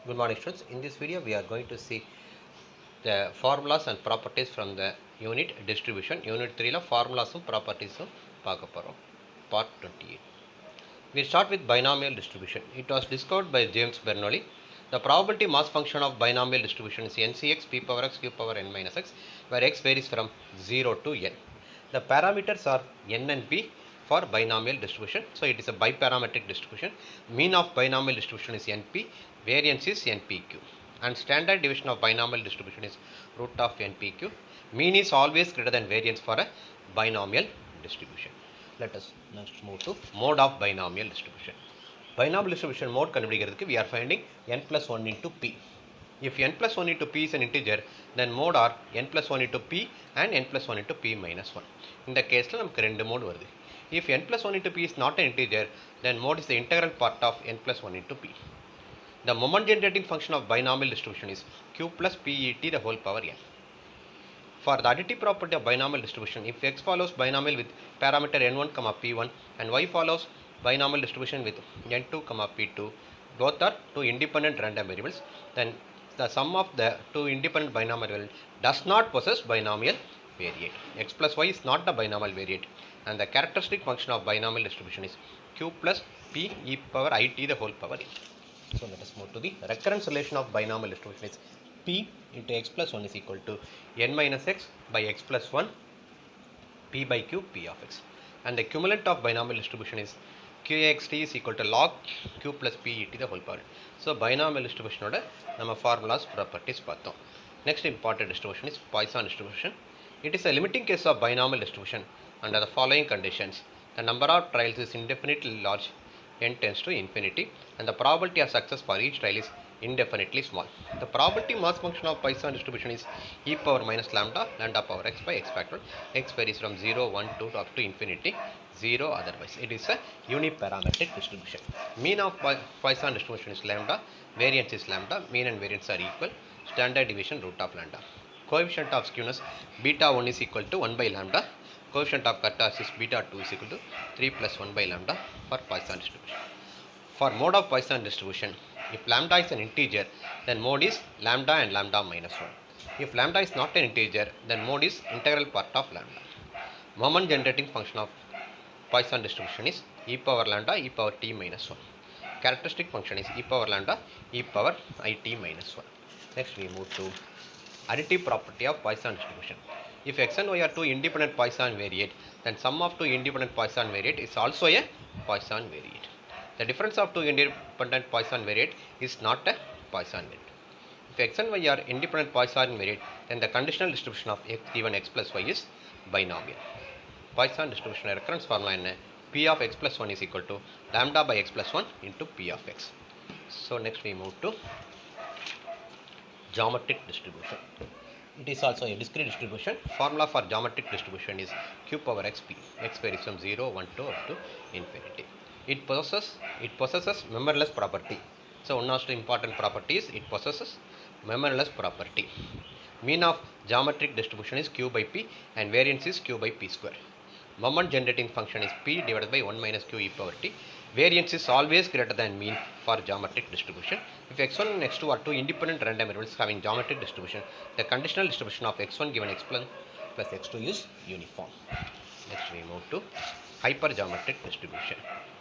Good morning students. In this video we are going to see the formulas and properties from the unit distribution. Unit 3 la formulas and properties பார்க்க போறோம். Part 28. We start with binomial distribution. It was discovered by James Bernoulli. The probability mass function of binomial distribution is ncx p power x q power n minus x, where x varies from 0 to n. The parameters are n and p for binomial distribution. So it is a biparametric distribution. Mean of binomial distribution is np, variance is npq, and standard deviation of binomial distribution is root of npq. Mean is always greater than variance for a binomial distribution. Let us next move to mode of binomial distribution. Binomial distribution mode கண்டுபிடிக்கிறதுக்கு we are finding n plus 1 into p. If n plus 1 into p is an integer, then mode are n plus 1 into p and n plus 1 into p minus 1. இந்த கேஸில் நமக்கு ரெண்டு mode வருது. If n plus 1 into p is not an integer, then mode is the integral part of n plus 1 into p. The moment generating function of binomial distribution is q plus pet the whole power n. For the additive property of binomial distribution, if x follows binomial with parameter n1, p1 and y follows binomial distribution with n2, p2, both are two independent random variables, then the sum of the two independent binomial variables does not possess binomial variate. X plus y is not the binomial variate, and the characteristic function of binomial distribution is q plus p e power it the whole power n. So let us move to the recurrence relation of binomial distribution is p into x plus 1 is equal to n minus x by x plus 1 p by q p of x, and the cumulant of binomial distribution is qxt is equal to log q plus p et the whole power. So binomial distribution oda nama formulas properties பார்த்தோம். Next important distribution is Poisson distribution. It is a limiting case of binomial distribution under the following conditions. The number of trials is indefinitely large, n tends to infinity, and the probability of success for each trial is indefinitely small. The probability mass function of Poisson distribution is e power minus lambda power x by x factor. X varies from 0, 1, 2 up to infinity, 0 otherwise. It is a uniparametric distribution. Mean of Poisson distribution is lambda, variance is lambda, mean and variance are equal, standard deviation root of lambda. Coefficient of skewness beta 1 is equal to 1 by lambda. Coefficient of curvature is beta 2 is equal to 3 plus 1 by lambda for Poisson distribution. For mode of Poisson distribution, if lambda is an integer, then mode is lambda and lambda minus 1. If lambda is not an integer, then mode is integral part of lambda. Moment generating function of Poisson distribution is e power lambda e power t minus 1. Characteristic function is e power lambda e power it minus 1. Next we move to additive property of Poisson distribution. If x and y are two independent Poisson variate, then sum of two independent Poisson variate is also a Poisson variate. The difference of two independent Poisson variate is not a Poisson variate. If x and y are independent Poisson variate, then the conditional distribution of x given x plus y is binomial. Poisson distribution recurrence formula என்ன? P of x plus 1 is equal to lambda by x plus 1 into P of x. So next we move to geometric distribution. It is also a discrete distribution. Formula for geometric distribution is q power xp. X varies from 0, 1, 2 up to infinity. It possesses memoryless property. So one of the important properties, it possesses memoryless property. Mean of geometric distribution is q by p and variance is q by p square. Moment generating function is p divided by 1 minus q e power t. Variance is always greater than mean for geometric distribution. If x1 and x2 are two independent random variables having geometric distribution, the conditional distribution of x1 given x1 plus x2 is uniform. Next we move to hypergeometric distribution.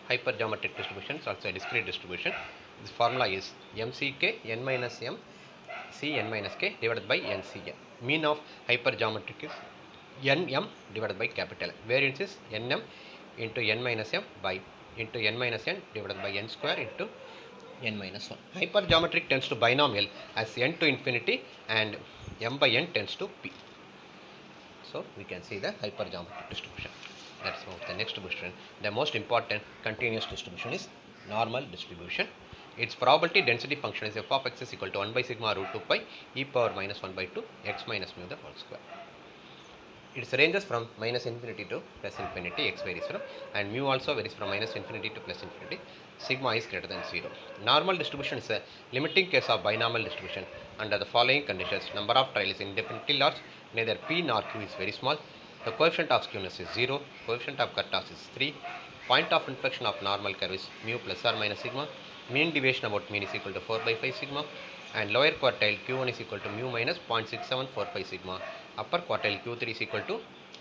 Hypergeometric distribution is also a discrete distribution. This formula is mck n minus m c n minus k divided by ncn. Mean of hypergeometric is nm divided by capital M. Variance is nm into n minus m by into n minus n divided by n square into n minus 1. Hypergeometric tends to binomial as n to infinity and m by n tends to p. So we can see the hypergeometric distribution. Let's move to the next distribution. The most important continuous distribution is normal distribution. Its probability density function is f of x is equal to 1 by sigma root 2 pi e power minus 1 by 2 x minus mu the whole square. Its ranges from minus infinity to plus infinity, x varies from, and mu also varies from minus infinity to plus infinity. Sigma is greater than 0. Normal distribution is a limiting case of binomial distribution under the following conditions. Number of trials is indefinitely large, neither p nor q is very small. The coefficient of skewness is 0, coefficient of curvature is 3, point of inflection of normal curve is mu plus or minus sigma, Mean deviation about mean is equal to 4 by 5 sigma, and lower quartile Q1 is equal to mu minus 0.6745 sigma. Upper quartile Q3 is equal to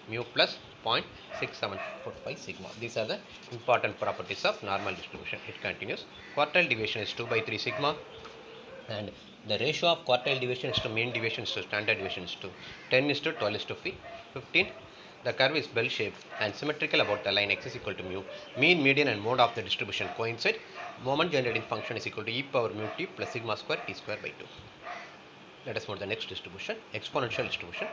mu plus 0.6745 sigma. These are the important properties of normal distribution. It continues. Quartile deviation is 2 by 3 sigma, and the ratio of quartile deviation is to mean deviation is to standard deviation is to 10 is to 12 is to 15. The curve is bell shaped and symmetrical about the line x is equal to mu. Mean, median and mode of the distribution coincide. Moment generating function is equal to e power mu t plus sigma square t square by 2. Let us move to the next distribution, exponential distribution.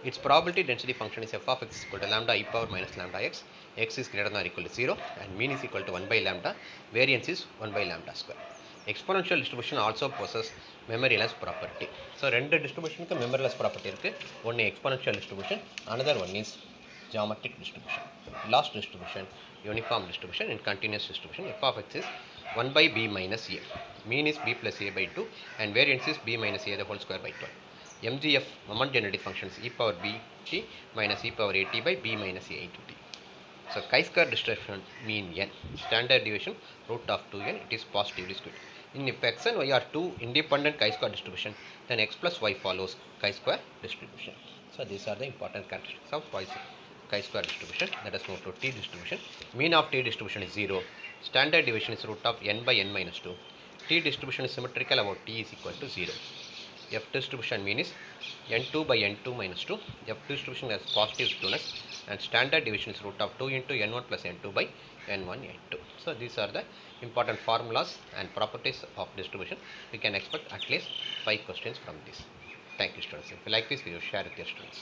Its probability density function is f of x is equal to lambda e power minus lambda x. X is greater than or equal to 0 and mean is equal to 1 by lambda. Variance is 1 by lambda square. Exponential distribution also possesses memoryless property. So, two distribution ku memoryless property irukku. One is exponential distribution, another one is geometric distribution. Last distribution, uniform distribution and continuous distribution. F of x is 1 by b minus a. Mean is b plus a by 2 and variance is b minus a the whole square by 12. MGF, moment generating function, is e power b t minus e power a t by b minus a into t. So, chi-square distribution mean n, standard deviation root of 2n, it is positively skewed. If x and y are two independent chi-square distribution, then x plus y follows chi-square distribution. So, these are the important characteristics of chi-square distribution. Let us move to t distribution. Mean of t distribution is 0. Standard deviation is root of n by n minus 2. T distribution is symmetrical about t is equal to 0. F distribution mean is n2 by n2 minus 2. F distribution has positive skewness and standard deviation is root of 2 into n1 plus n2 by n1 n2. So, these are the important formulas and properties of distribution. We can expect at least 5 questions from this. Thank you, students. If you like this video, share with your students.